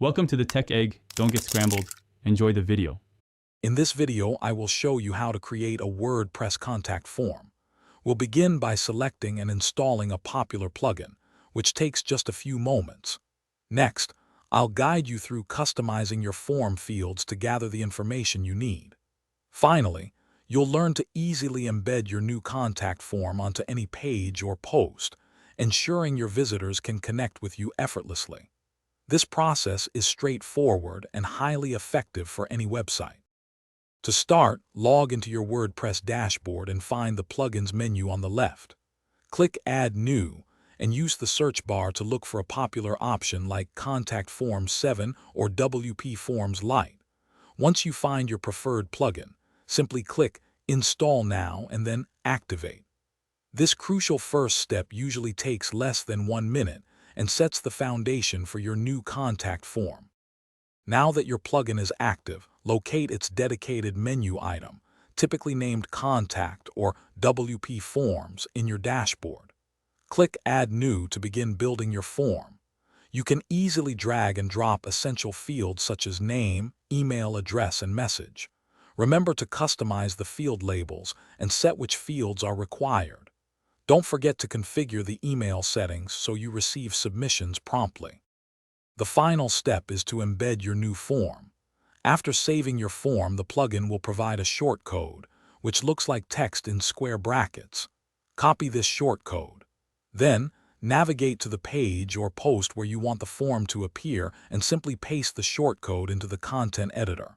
Welcome to the Tech Egg. Don't get scrambled. Enjoy the video. In this video, I will show you how to create a WordPress contact form. We'll begin by selecting and installing a popular plugin, which takes just a few moments. Next, I'll guide you through customizing your form fields to gather the information you need. Finally, you'll learn to easily embed your new contact form onto any page or post, ensuring your visitors can connect with you effortlessly. This process is straightforward and highly effective for any website. To start, log into your WordPress dashboard and find the Plugins menu on the left. Click Add New and use the search bar to look for a popular option like Contact Forms 7 or WP Forms Lite. Once you find your preferred plugin, simply click Install Now and then Activate. This crucial first step usually takes less than 1 minute and sets the foundation for your new contact form. Now that your plugin is active, locate its dedicated menu item, typically named Contact or WP Forms, in your dashboard. Click Add New to begin building your form. You can easily drag and drop essential fields such as name, email address, and message. Remember to customize the field labels and set which fields are required. Don't forget to configure the email settings so you receive submissions promptly. The final step is to embed your new form. After saving your form, the plugin will provide a shortcode, which looks like text in square brackets. Copy this shortcode. Then, navigate to the page or post where you want the form to appear and simply paste the shortcode into the content editor.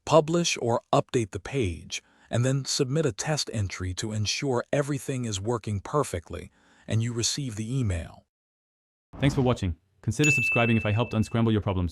Publish or update the page, and then submit a test entry to ensure everything is working perfectly and you receive the email. Thanks for watching. Consider subscribing if I helped unscramble your problems.